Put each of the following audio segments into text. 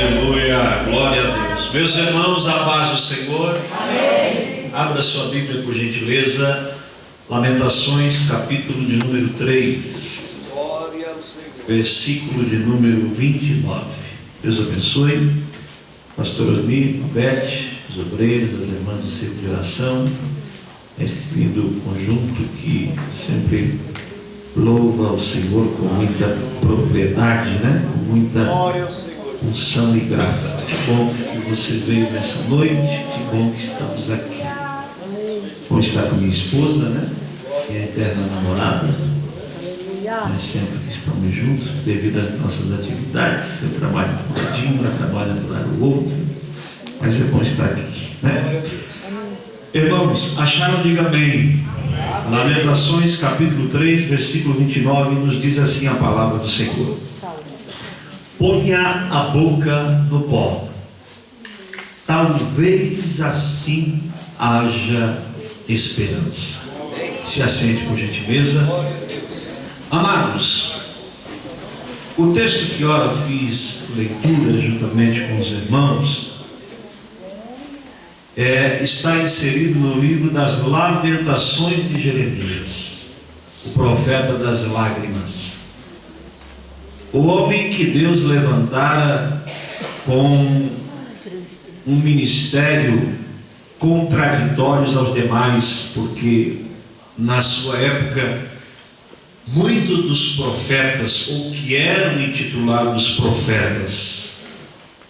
Aleluia, glória a Deus. Meus irmãos, a paz do Senhor. Amém. Abra sua Bíblia, por gentileza. Lamentações, capítulo de número 3. Glória ao Senhor. Versículo de número 29. Deus abençoe. Pastor Osni, Beth, os obreiros, as irmãs do círculo de oração, este lindo conjunto que sempre louva ao Senhor com muita propriedade, né? Com muita unção e graça. Que bom que você veio nessa noite, que bom que estamos aqui. Bom estar com minha esposa, né? Minha eterna namorada. Sempre que estamos juntos, devido às nossas atividades. Eu trabalho por um ladinho, ela trabalha do lado do outro, mas é bom estar aqui, né? Irmãos, acharam? Diga amém. Lamentações, capítulo 3, versículo 29, nos diz assim a palavra do Senhor: ponha a boca no pó, talvez assim haja esperança. Se assente, por gentileza. Amados, o texto que ora fiz leitura juntamente com os irmãos está inserido no livro das Lamentações de Jeremias, o profeta das lágrimas, o homem que Deus levantara com um ministério contraditório aos demais, porque na sua época muitos dos profetas, ou que eram intitulados profetas,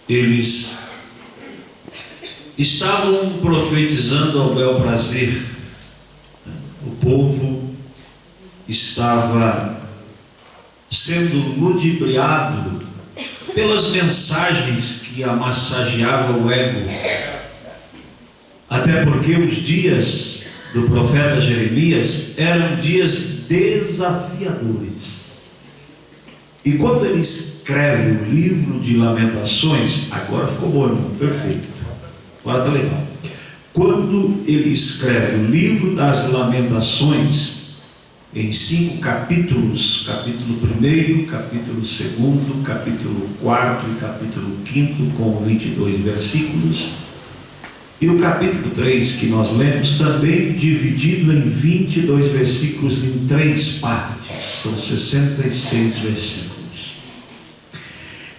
eles estavam profetizando ao bel prazer. O povo estava sendo ludibriado pelas mensagens que amassageavam o ego, até porque os dias do profeta Jeremias eram dias desafiadores. E quando ele escreve o livro de Lamentações, agora ficou bom, irmão, perfeito, agora está legal. Quando ele escreve o livro das Lamentações em 5 capítulos, capítulo 1, capítulo 2, capítulo 4 e capítulo 5, com 22 versículos, e o capítulo 3 que nós lemos também dividido em 22 versículos em 3 partes, são 66 versículos.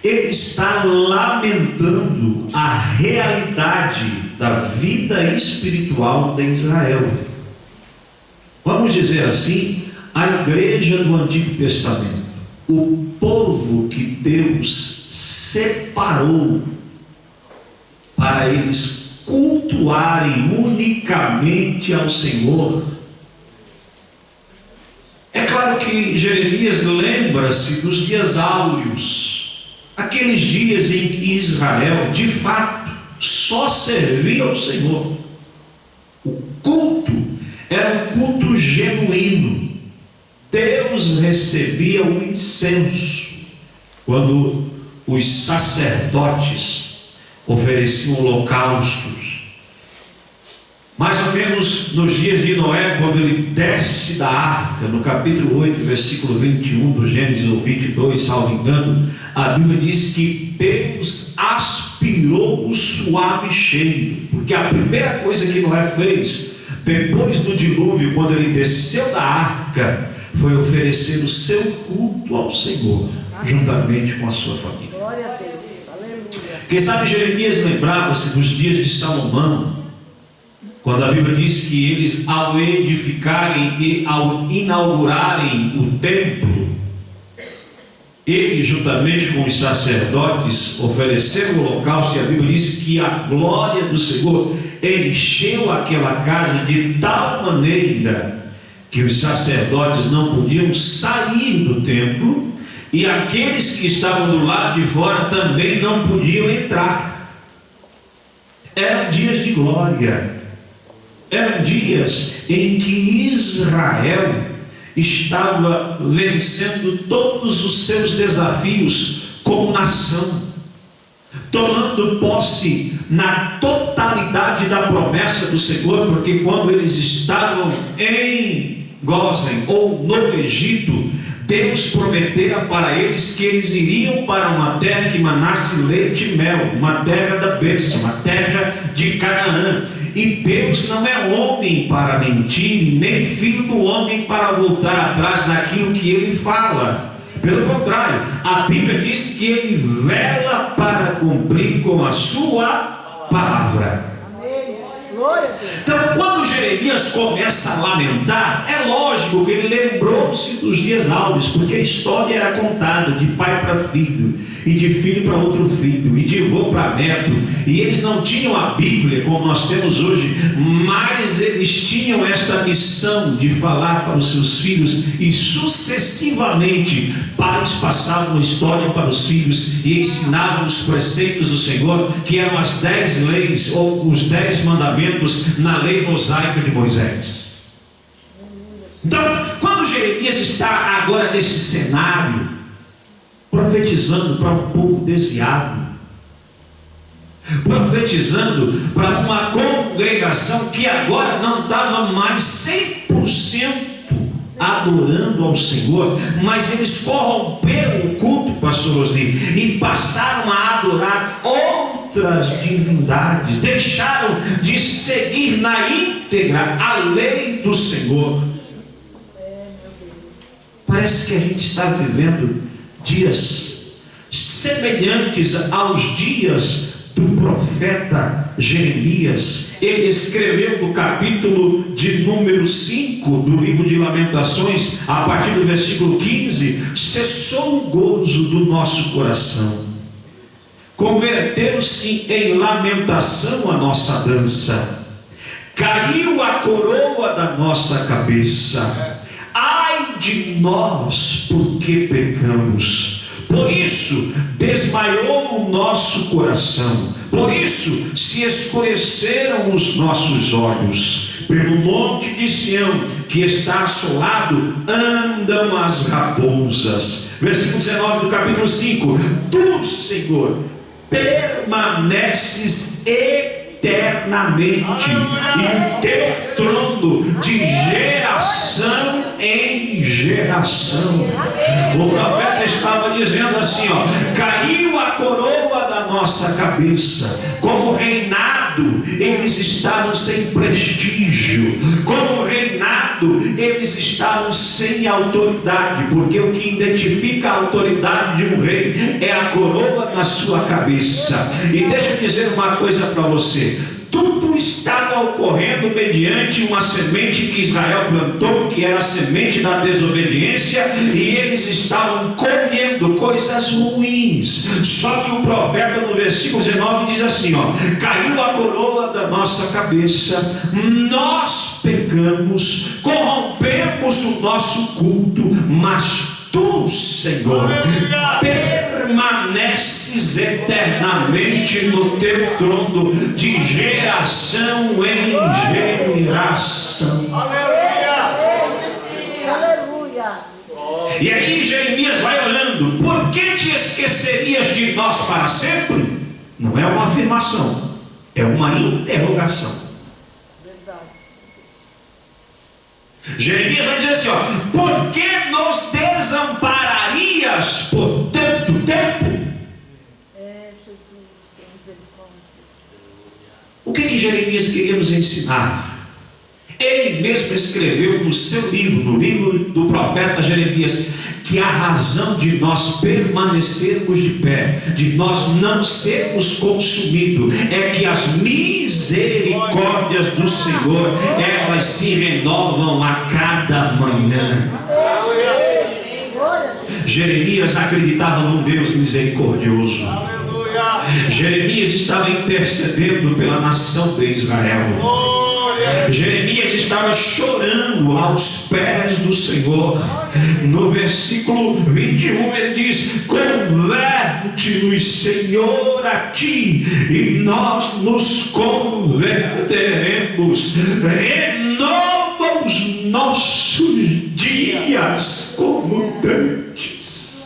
Ele está lamentando a realidade da vida espiritual de Israel. Vamos dizer assim, a igreja do Antigo Testamento, o povo que Deus separou para eles cultuarem unicamente ao Senhor. É claro que Jeremias lembra-se dos dias áureos, aqueles dias em que Israel de fato só servia ao Senhor. O culto era um culto genuíno. Deus recebia o incenso quando os sacerdotes ofereciam holocaustos. Mais ou menos nos dias de Noé, quando ele desce da arca, no capítulo 8, versículo 21 do Gênesis, ou 22, salvo engano, a Bíblia diz que Deus aspirou o suave cheiro, porque a primeira coisa que Noé fez depois do dilúvio, quando ele desceu da arca, foi oferecer o seu culto ao Senhor, juntamente com a sua família. Glória a Deus. Quem sabe Jeremias lembrava-se dos dias de Salomão, quando a Bíblia diz que eles, ao edificarem e ao inaugurarem o templo, ele juntamente com os sacerdotes ofereceram o holocausto, e a Bíblia diz que a glória do Senhor encheu aquela casa de tal maneira que os sacerdotes não podiam sair do templo, e aqueles que estavam do lado de fora também não podiam entrar. Eram dias de glória, eram dias em que Israel estava vencendo todos os seus desafios como nação, tomando posse na totalidade da promessa do Senhor, porque quando eles estavam em Gósen ou no Egito, Deus prometera para eles que eles iriam para uma terra que manasse leite e mel, uma terra da bênção, uma terra de Canaã. E Deus não é homem para mentir, nem filho do homem para voltar atrás daquilo que ele fala. Pelo contrário, a Bíblia diz que ele vela para cumprir com a sua palavra. Então, quando Jeremias começa a lamentar, é lógico que ele lembrou-se dos dias áureos, porque a história era contada de pai para filho, e de filho para outro filho, e de avô para neto, e eles não tinham a Bíblia como nós temos hoje, mas eles tinham esta missão de falar para os seus filhos, e sucessivamente pais passavam a história para os filhos, e ensinavam os preceitos do Senhor, que eram as 10 leis, ou os 10 mandamentos, na lei mosaica de Moisés. Então, quando Jeremias está agora nesse cenário, profetizando para um povo desviado, profetizando para uma congregação que agora não estava mais 100% adorando ao Senhor, mas eles corromperam o culto, pastor Osni, e passaram a adorar outras divindades, deixaram de seguir na íntegra a lei do Senhor. Parece que a gente está vivendo dias semelhantes aos dias do profeta Jeremias. Ele escreveu no capítulo de número 5 do livro de Lamentações, a partir do versículo 15: cessou o gozo do nosso coração, converteu-se em lamentação a nossa dança, caiu a coroa da nossa cabeça. Ai de nós, porque pecamos. Por isso desmaiou o nosso coração, por isso se escureceram os nossos olhos. Pelo monte de Sião, que está assolado, andam as raposas. Versículo 19 do capítulo 5: tu, Senhor, permaneces eternamente, e o teu trono de geração em geração. O profeta estava dizendo assim, caiu a coroa da nossa cabeça. Como reinado, eles estavam sem prestígio. Como reinado, eles estavam sem autoridade, porque o que identifica a autoridade de um rei é a coroa na sua cabeça. E deixa eu dizer uma coisa para você: tudo estava ocorrendo mediante uma semente que Israel plantou, que era a semente da desobediência, e eles estavam colhendo coisas ruins. Só que o profeta no versículo 19 diz assim, caiu a coroa da nossa cabeça, nós pecamos, corrompemos o nosso culto, mas tu, Senhor, permaneces eternamente no teu trono, de geração em geração. Aleluia! E aí Jeremias vai orando: por que te esquecerias de nós para sempre? Não é uma afirmação, é uma interrogação. Jeremias vai dizer assim, por que nos desampararias por tanto tempo? O que Jeremias queria nos ensinar? Ele mesmo escreveu no seu livro, no livro do profeta Jeremias, que a razão de nós permanecermos de pé, de nós não sermos consumidos, é que as misericórdias do Senhor, elas se renovam a cada manhã. Jeremias acreditava num Deus misericordioso. Jeremias estava intercedendo pela nação de Israel. Jeremias estava chorando aos pés do Senhor. No versículo 21 ele diz: converte-nos, Senhor, a ti, e nós nos converteremos. Renova os nossos dias como dantes.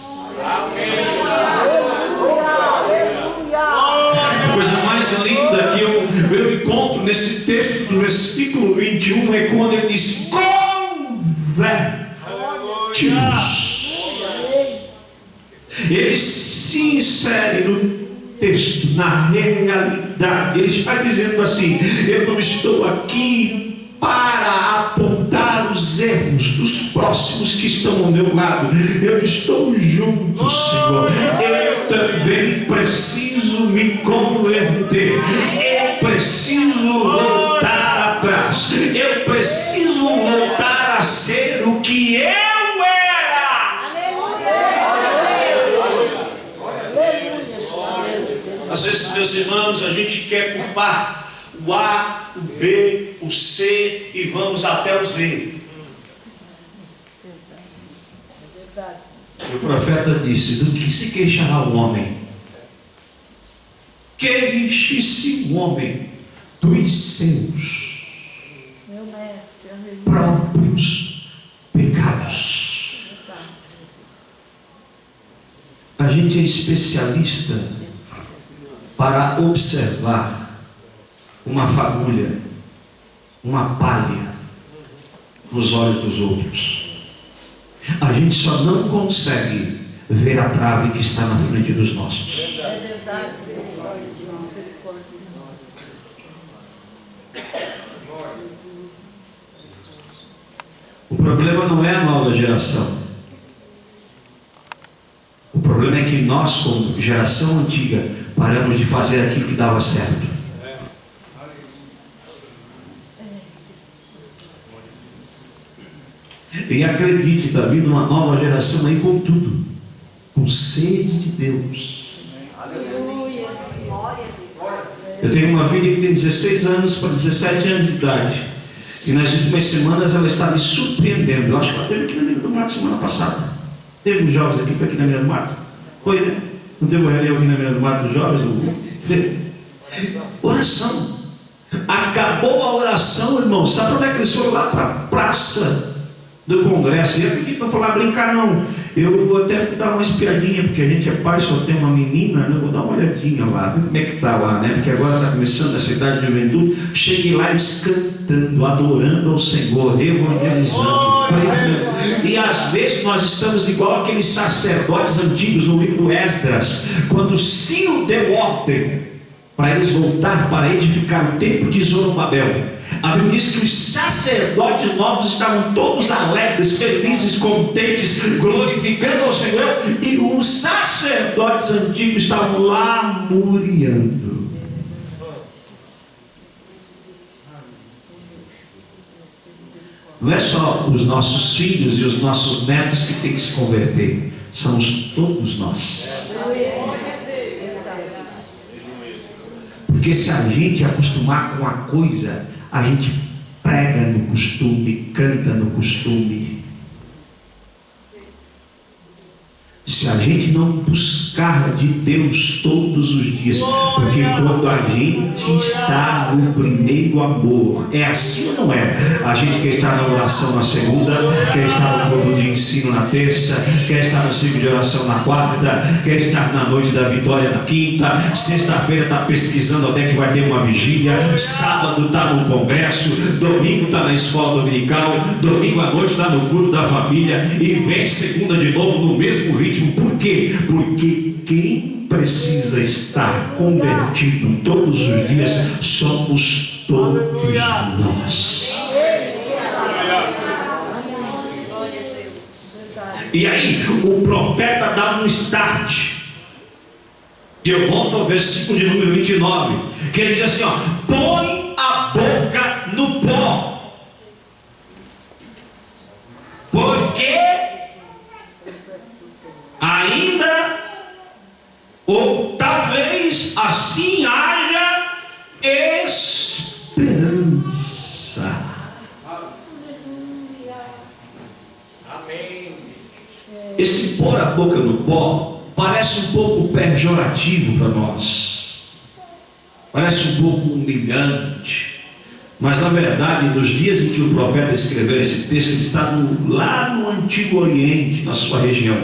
A coisa mais linda que eu encontro nesse texto do versículo 21 é quando ele diz: converte-nos. insere no texto, na realidade. Ele está dizendo assim: eu não estou aqui para apontar os erros dos próximos que estão ao meu lado. Eu estou junto, Senhor. Eu também preciso me converter. Eu preciso voltar atrás. Eu preciso voltar a ser o que eu era. Às vezes, meus irmãos, a gente quer culpar o A, o B, o C e vamos até o Z. O profeta disse: do que se queixará o homem? Queixe-se o homem dos seus próprios pecados. A gente é especialista para observar uma fagulha, uma palha nos olhos dos outros. A gente só não consegue ver a trave que está na frente dos nossos. O problema não é a nova geração. O problema é que nós, como geração antiga, paramos de fazer aquilo que dava certo. E acredite, está vindo uma nova geração aí com tudo, com sede de Deus. Eu tenho uma filha que tem 16 anos para 17 anos de idade, e nas últimas semanas ela está me surpreendendo. Eu acho que ela teve aqui na Mina do Mato semana passada. Teve uns jovens aqui, foi aqui na Mina do Mato? Foi, né? Não teve uma reunião aqui na Mina do Mato dos jovens? Oração. Acabou a oração, irmão. Sabe onde é que eles foram? Lá para a praça do Congresso. E eu acredito que não foi lá brincar, não. Eu vou até dar uma espiadinha, porque a gente é pai, só tem uma menina, né? Eu vou dar uma olhadinha lá, ver como é que está lá, né? Porque agora está começando essa idade de juventude. Cheguei lá eles cantando, adorando ao Senhor, evangelizando, pregando. E às vezes nós estamos igual aqueles sacerdotes antigos no livro Esdras, quando Ciro deu ordem para eles voltar para edificar o templo de Zorobabel. A Bíblia diz que os sacerdotes novos estavam todos alegres, felizes, contentes, glorificando ao Senhor, e os sacerdotes antigos estavam lamuriando. Não é só os nossos filhos e os nossos netos que têm que se converter, somos todos nós. Porque se a gente acostumar com a coisa, a gente prega no costume, canta no costume. Se a gente não buscar de Deus todos os dias, porque quando a gente está no primeiro amor, é assim ou não é? A gente quer estar na oração na segunda, quer estar no grupo de ensino na terça, quer estar no ciclo de oração na quarta, quer estar na noite da vitória na quinta, sexta-feira está pesquisando até que vai ter uma vigília, sábado está no congresso, domingo está na escola dominical, domingo à noite está no culto da família, e vem segunda de novo no mesmo ritmo. Por quê? Porque quem precisa estar convertido todos os dias somos todos nós. E aí o profeta dá um start, e eu volto ao versículo de número 29, que ele diz assim, ó: põe a boca no pó, porque ainda, ou talvez assim haja esperança. Amém. Esse pôr a boca no pó parece um pouco pejorativo para nós, parece um pouco humilhante. Mas na verdade, nos dias em que o profeta escreveu esse texto, ele está lá no Antigo Oriente, na sua região.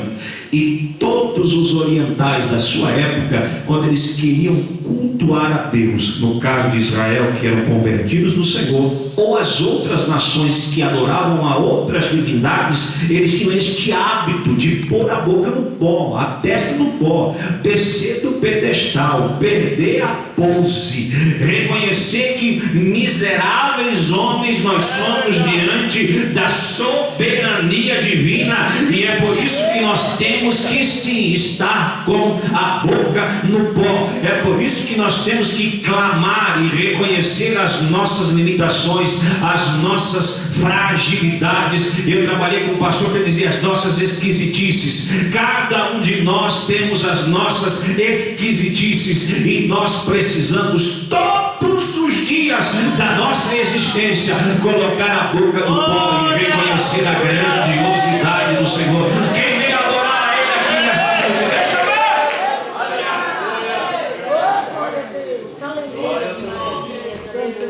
E todos os orientais da sua época, quando eles queriam cultuar a Deus, no caso de Israel, que eram convertidos no Senhor, ou as outras nações que adoravam a outras divindades, eles tinham este hábito de pôr a boca no pó, a testa no pó, descer do pedestal, perder a pose, reconhecer que miseráveis homens nós somos diante da soberania divina, e é por isso que nós temos que sim estar com a boca no pó. É por isso que nós temos que clamar e reconhecer as nossas limitações, as nossas fragilidades. Eu trabalhei com um pastor que dizia as nossas esquisitices. Cada um de nós temos as nossas esquisitices, e nós precisamos todos os dias da nossa existência colocar a boca no pó e reconhecer a grandiosidade do Senhor. Quem vem adorar a Ele aqui nessa noite, deixa eu ver.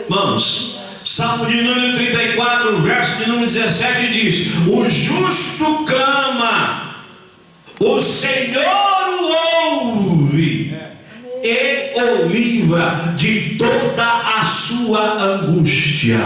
Vamos. Salmo de número 34, verso de número 17 diz: o justo clama, o Senhor o ouve e o livra de toda a sua angústia.